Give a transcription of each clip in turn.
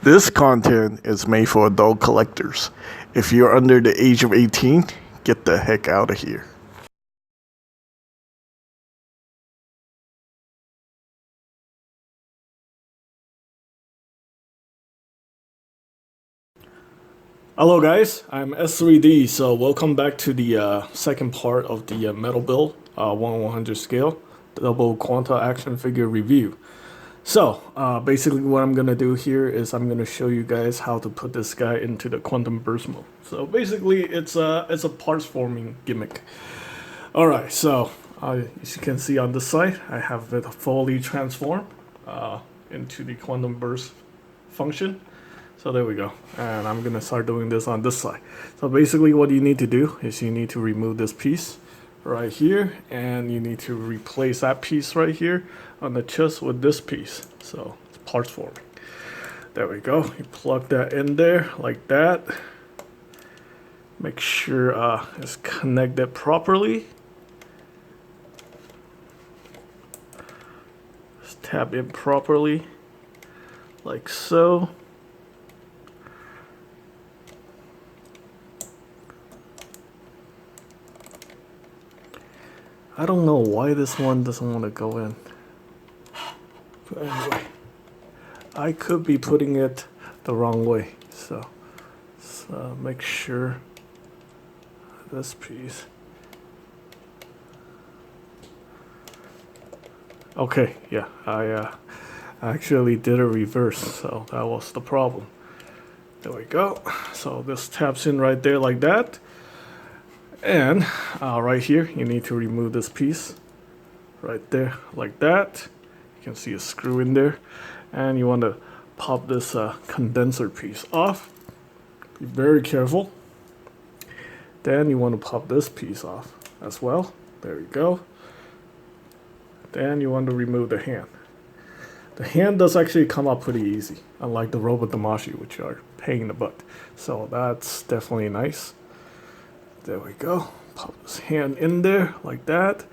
This content is made for adult collectors. If you're under the age of 18, get the heck out of here. Hello guys, I'm S3D, so welcome back to the second part of the metal build 1/100 scale double Quanta action figure review. So basically what I'm gonna do here is I'm gonna show you guys how to put this guy into the quantum burst mode. So basically it's a parts forming gimmick. Alright, so as you can see on this side, I have it fully transformed into the quantum burst function. So there we go, and I'm gonna start doing this on this side. So basically what you need to do is you need to remove this piece right here, and you need to replace that piece right here on the chest with this piece. So it's parts forming. There we go. You plug that in there like that. Make sure it's connected properly. Just tap in properly like so. I don't know why this one doesn't want to go in. But anyway, I could be putting it the wrong way. So make sure this piece. Okay, yeah, I actually did a reverse, so that was the problem. There we go. So this taps in right there like that. And right here, you need to remove this piece right there like that. You can see a screw in there. And you want to pop this condenser piece off. Be very careful. Then you want to pop this piece off as well. There we go. Then you want to remove the hand. The hand does actually come up pretty easy, unlike the robot Tamashii, which are pain in the butt. So that's definitely nice. There we go. Pop this hand in there like that.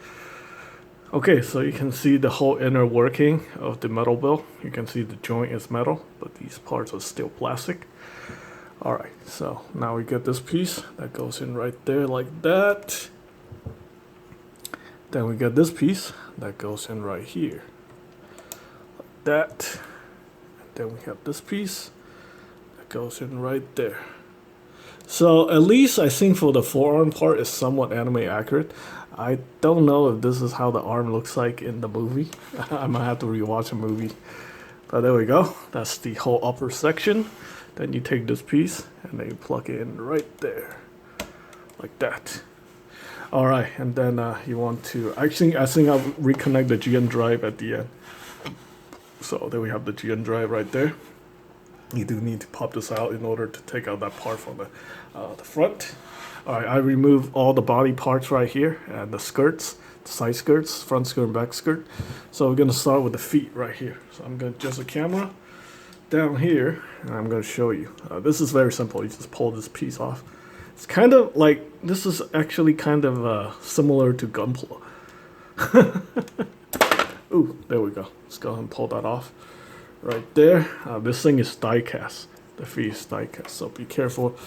Okay, so you can see the whole inner working of the metal build. You can see the joint is metal, but these parts are still plastic. Alright, so now we get this piece that goes in right there like that. Then we get this piece that goes in right here. Like that. And then we have this piece that goes in right there. So at least I think for the forearm part is somewhat anime accurate. I don't know if this is how the arm looks like in the movie. I might have to rewatch the movie. But there we go. That's the whole upper section. Then you take this piece and then you plug it in right there. Like that. Alright, and then you want to... I think I'll reconnect the GN drive at the end. So there we have the GN drive right there. You do need to pop this out in order to take out that part from the front. Alright, I remove all the body parts right here and the skirts, the side skirts, front skirt and back skirt. So we're going to start with the feet right here. So I'm going to adjust the camera down here and I'm going to show you. This is very simple. You just pull this piece off. It's kind of like, this is actually kind of similar to Gunpla. Ooh, there we go. Let's go ahead and pull that off. Right there. This thing is die cast. The feet is die cast, so be careful.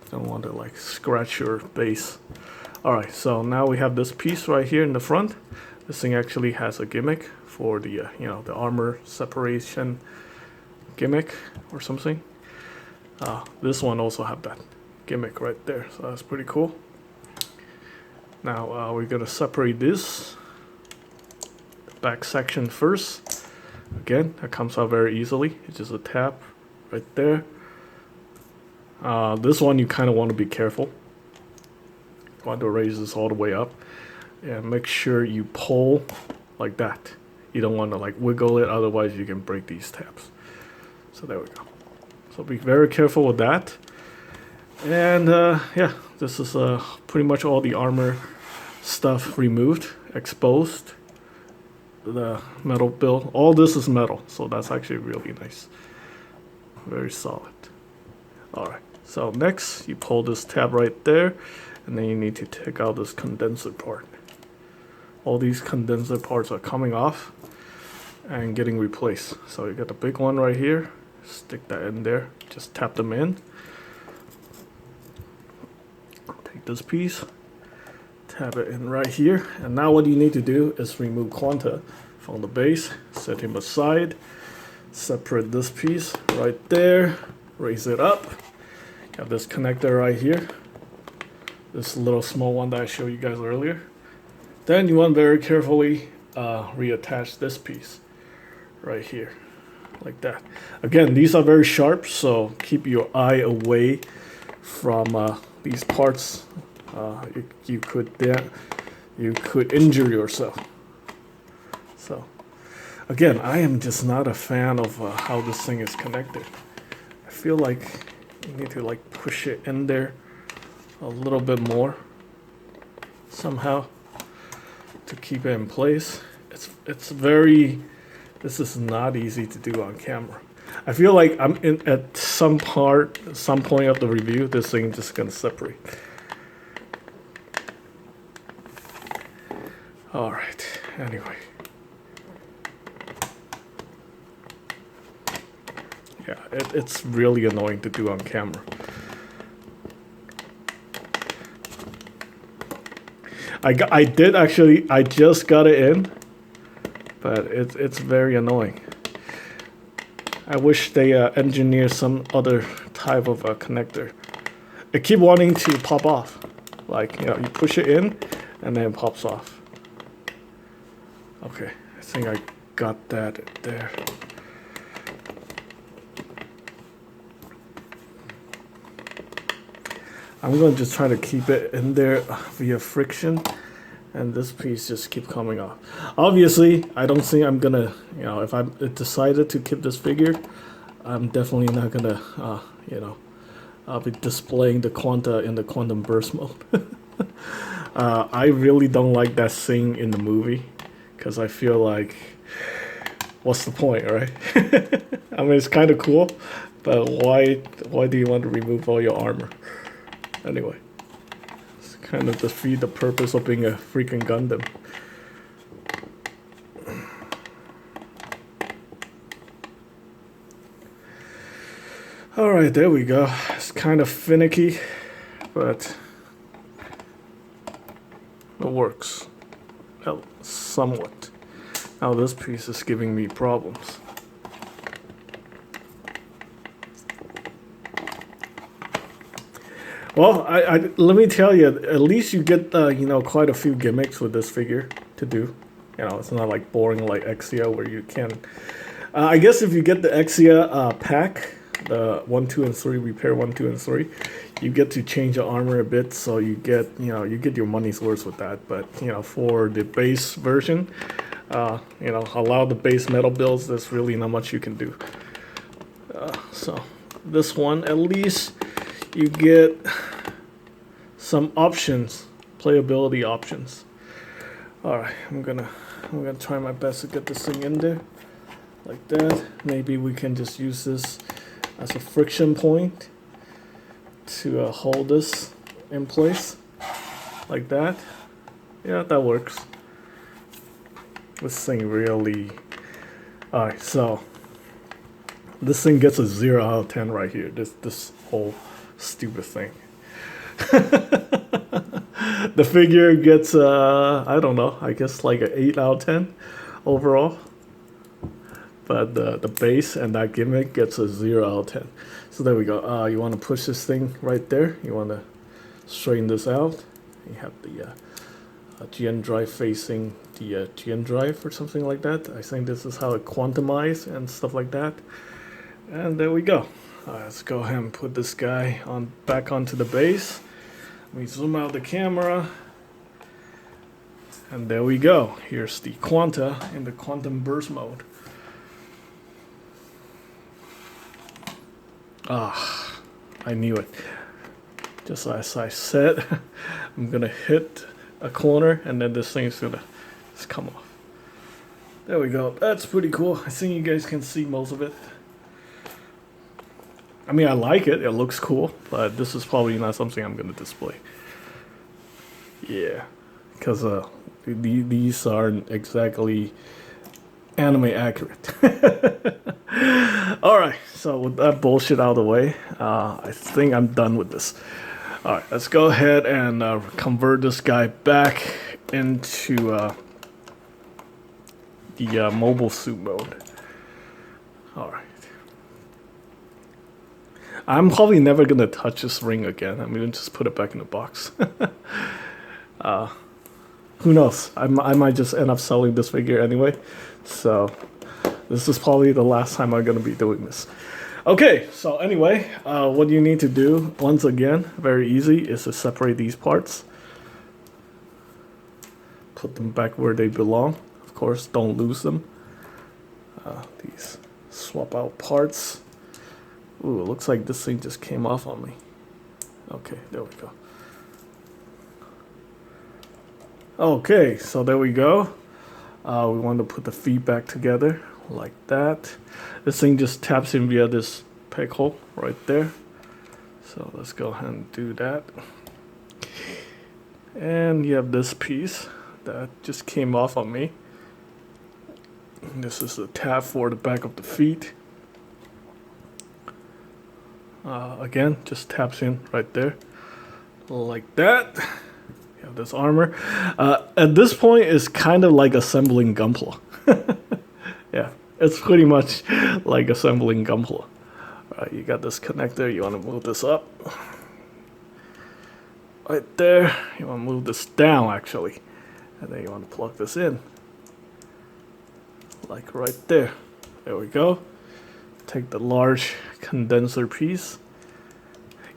You don't want to like scratch your base. Alright, so now we have this piece right here in the front. This thing actually has a gimmick for the the armor separation gimmick or something. This one also have that gimmick right there, so that's pretty cool. Now we're gonna separate this back section first. Again, that comes out very easily. It's just a tap right there. This one you kind of want to be careful. You want to raise this all the way up. And make sure you pull like that. You don't want to like wiggle it, otherwise you can break these tabs. So there we go. So be very careful with that. And yeah, this is pretty much all the armor stuff removed, exposed. The metal build. All this is metal, so that's actually really nice. Very solid. Alright, so next you pull this tab right there, and then you need to take out this condenser part. All these condenser parts are coming off and getting replaced. So you got the big one right here, Stick that in there. Just tap them in. Take this piece, tap it in right here. And now what you need to do is remove Quanta from the base. Set him aside. Separate this piece right there. Raise it up. Have this connector right here. This little small one that I showed you guys earlier. Then you want very carefully reattach this piece right here, like that. Again, these are very sharp, so keep your eye away from these parts. You could injure yourself. So again, I am just not a fan of how this thing is connected. I feel like you need to like push it in there a little bit more somehow to keep it in place. It's very, this is not easy to do on camera. I feel like I'm in at some point of the review, this thing just gonna separate. All right, anyway. Yeah, it's really annoying to do on camera. I just got it in, but it's very annoying. I wish they engineer some other type of connector. It keep wanting to pop off. Like, you know, you push it in and then it pops off. Okay, I think I got that there. I'm going to just try to keep it in there via friction, and this piece just keep coming off. Obviously, I don't think I'm gonna, you know, if I decided to keep this figure, I'm definitely not gonna, you know, I'll be displaying the Quanta in the quantum burst mode. I really don't like that scene in the movie, because I feel like, what's the point, right? I mean, it's kind of cool, but why do you want to remove all your armor? Anyway, it's kind of defeat the purpose of being a freaking Gundam. Alright, there we go. It's kind of finicky, but it works. Well, somewhat. Now this piece is giving me problems. Well, let me tell you, at least you get you know, quite a few gimmicks with this figure to do. You know, it's not like boring like Exia where you can. I guess if you get the Exia pack, the 1, 2, and 3 repair 1, 2, and 3, you get to change the armor a bit, so you get, you know, you get your money's worth with that. But you know, for the base version, you know, a lot of the base metal builds, there's really not much you can do. So this one, at least you get some options, playability options. All right, I'm gonna try my best to get this thing in there, like that. Maybe we can just use this as a friction point to hold this in place, like that. Yeah, that works. This thing really. All right, so this thing gets a 0 out of 10 right here. This whole stupid thing. The figure gets I don't know, I guess like an 8 out of 10 overall, but the base and that gimmick gets a 0 out of 10. So there we go. You want to push this thing right there, you want to straighten this out. You have the GN drive facing the GN drive or something like that. I think this is how it quantumizes and stuff like that. And there we go. Let's go ahead and put this guy back onto the base. We zoom out the camera, and there we go. Here's the Quanta in the quantum burst mode. I knew it. Just as I said, I'm gonna hit a corner, and then this thing's gonna just come off. There we go. That's pretty cool. I think you guys can see most of it. I mean, I like it. It looks cool, but this is probably not something I'm going to display. Yeah, because these aren't exactly anime accurate. All right. so with that bullshit out of the way, I think I'm done with this. All right, let's go ahead and convert this guy back into the mobile suit mode. All right. I'm probably never gonna touch this ring again. I'm gonna just put it back in the box. Who knows? I might just end up selling this figure anyway. So this is probably the last time I'm gonna be doing this. Okay, so anyway, what you need to do, once again, very easy, is to separate these parts. Put them back where they belong. Of course, don't lose them. These swap out parts. Ooh, it looks like this thing just came off on me. Okay, there we go. Okay, so there we go. We want to put the feet back together like that. This thing just taps in via this peg hole right there. So let's go ahead and do that. And you have this piece that just came off on me. And this is the tab for the back of the feet. Again, just taps in right there, like that. You have this armor. At this point, it's kind of like assembling Gunpla. Yeah, it's pretty much like assembling Gunpla. Alright, you got this connector. You want to move this up. Right there. You want to move this down, actually. And then you want to plug this in. Like right there. There we go. Take the large condenser piece.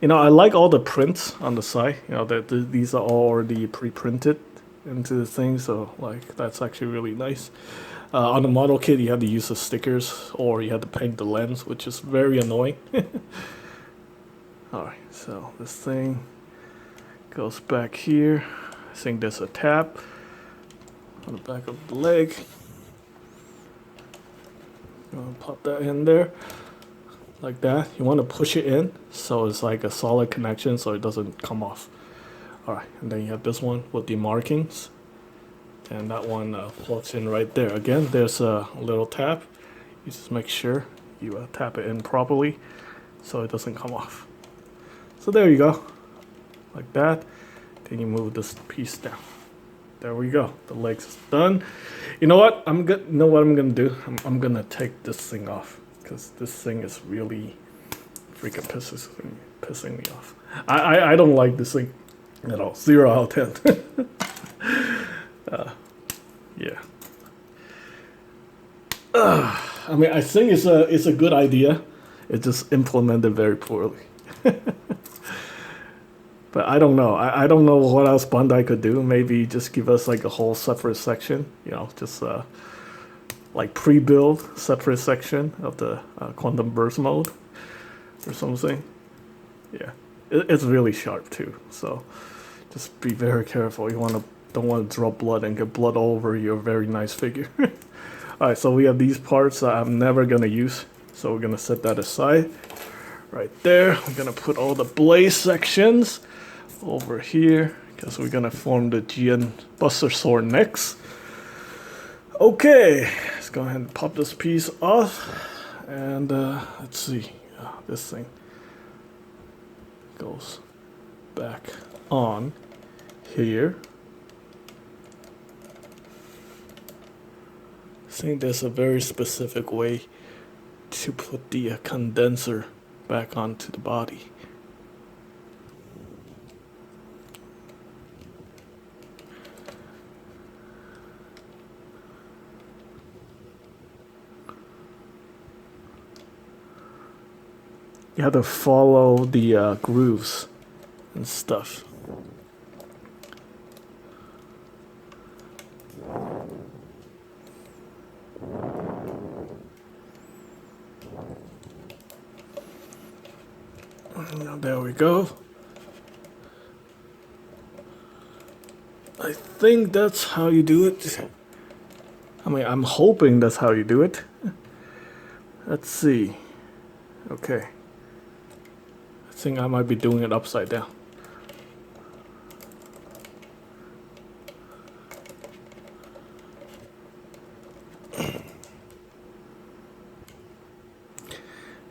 You know, I like all the prints on the side. You know, that these are all already pre-printed into the thing, so like that's actually really nice. On the model kit, you had to use the stickers, or you had to paint the lens, which is very annoying. All right, so this thing goes back here. I think there's a tab on the back of the leg. Pop that in there like that. You want to push it in so it's like a solid connection so it doesn't come off. Alright, and then you have this one with the markings, and that one plugs in right there. Again, there's a little tab. You just make sure you tap it in properly so it doesn't come off. So there you go, like that. Then you move this piece down. There we go. The legs is done. You know what? I'm gonna do? I'm gonna take this thing off because this thing is really freaking pissing me off. I don't like this thing at all. 0 out of 10. Yeah. I mean, I think it's a good idea. It's just implemented very poorly. But I don't know. I don't know what else Bandai could do. Maybe just give us like a whole separate section. You know, just like pre-build separate section of the quantum burst mode or something. Yeah, it's really sharp too. So just be very careful. You don't want to drop blood and get blood all over your very nice figure. All right, so we have these parts that I'm never gonna use. So we're gonna set that aside. Right there. We're gonna put all the blaze sections over here because we're gonna form the GN Buster Sword next. Okay, let's go ahead and pop this piece off, and let's see. This thing goes back on here. I think there's a very specific way to put the condenser back onto the body. You have to follow the grooves and stuff. Now there we go. I think that's how you do it. I mean, I'm hoping that's how you do it. Let's see. Okay. I think I might be doing it upside down.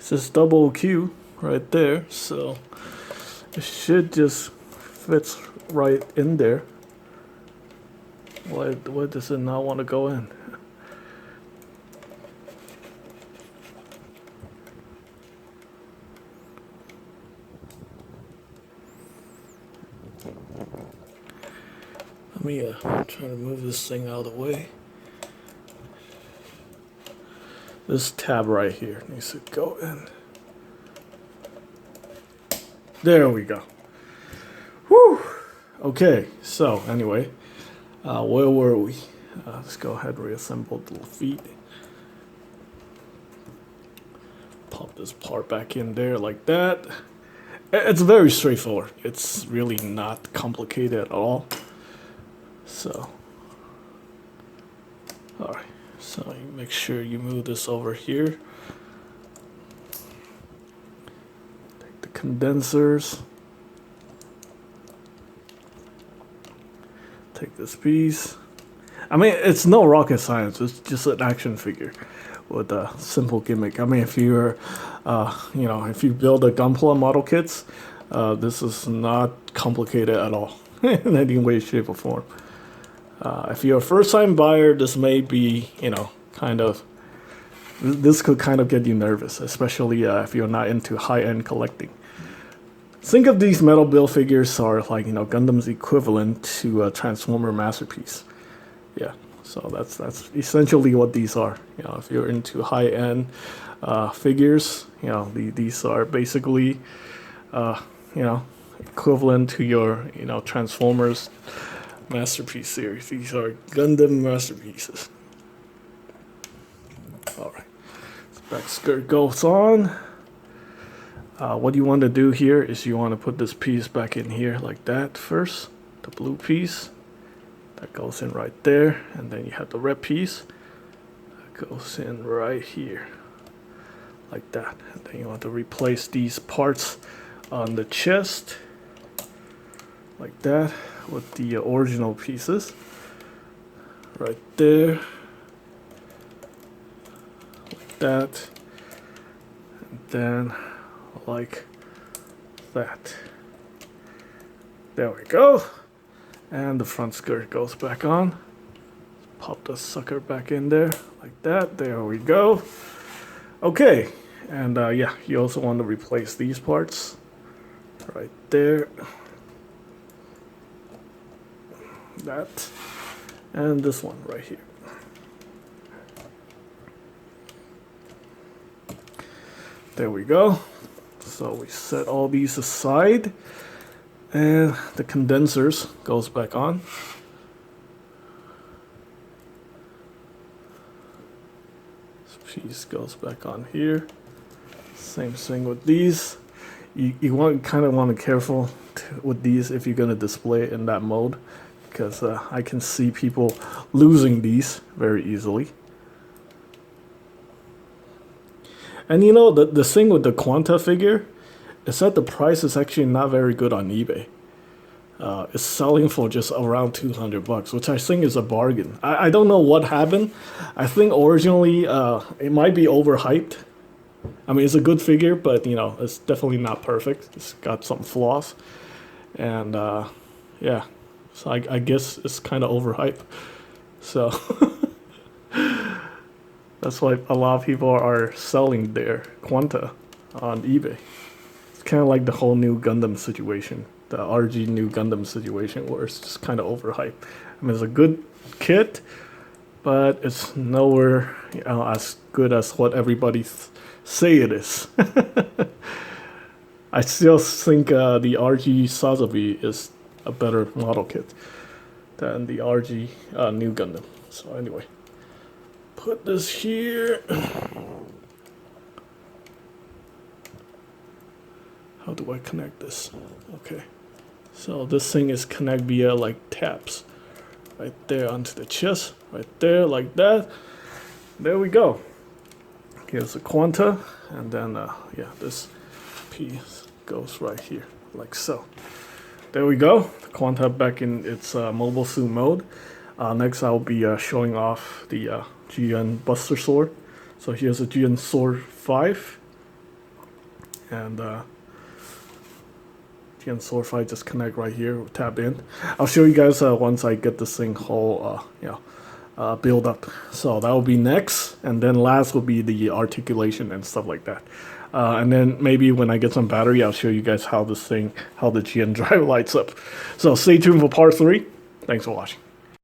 says double Q right there, so it should just fits right in there. Why does it not want to go in? Let me try to move this thing out of the way. This tab right here needs to go in. There we go. Whew. Okay, so anyway, where were we? Let's go ahead and reassemble the feet. Pop this part back in there like that. It's very straightforward. It's really not complicated at all. So, alright, so you make sure you move this over here. Take the condensers. Take this piece. I mean, it's no rocket science. It's just an action figure with a simple gimmick. I mean, if you're, if you build a Gunpla model kits, this is not complicated at all in any way, shape, or form. If you're a first-time buyer, this may be, this could kind of get you nervous, especially if you're not into high-end collecting. Think of these metal build figures are like, Gundam's equivalent to a Transformer masterpiece. Yeah, so that's essentially what these are. If you're into high-end figures, these are basically, equivalent to your, Transformers masterpiece series. These are Gundam masterpieces. Alright, back skirt goes on. What you want to do here is you want to put this piece back in here like that first. The blue piece. That goes in right there. And then you have the red piece. That goes in right here. Like that. And then you want to replace these parts on the chest. Like that. With the original pieces. Right there. Like that. And then like that. There we go. And the front skirt goes back on. Pop the sucker back in there like that. There we go. Okay. And you also want to replace these parts right there. That. And this one right here. There we go. So we set all these aside, and the condensers goes back on. This piece goes back on here. Same thing with these. You want kind of want to be careful with these if you're gonna display it in that mode, because I can see people losing these very easily. And the thing with the Quanta figure is that the price is actually not very good on eBay. It's selling for just around $200, which I think is a bargain. I don't know what happened. I think originally it might be overhyped. I mean, it's a good figure, but it's definitely not perfect. It's got some flaws, and yeah, so I guess it's kind of overhyped. So. That's why a lot of people are selling their Quanta on eBay. It's kind of like the whole new Gundam situation, the RG new Gundam situation, where it's just kind of overhyped. I mean, it's a good kit, but it's nowhere as good as what everybody say it is. I still think the RG Sazabi is a better model kit than the RG new Gundam. So anyway. Put this here. How do I connect this? Okay. So this thing is connect via like tabs. Right there onto the chest. Right there like that. There we go. Here's the Quanta. And then this piece goes right here. Like so. There we go. The Quanta back in its mobile suit mode. Next I'll be showing off the GN Buster Sword. So here's a GN Sword 5. and GN Solidify just connect right here, tap in. I'll show you guys once I get this thing whole build up. So that will be next, and then last will be the articulation and stuff like that. And then maybe when I get some battery, I'll show you guys how the GN drive lights up. So stay tuned for part 3. Thanks for watching.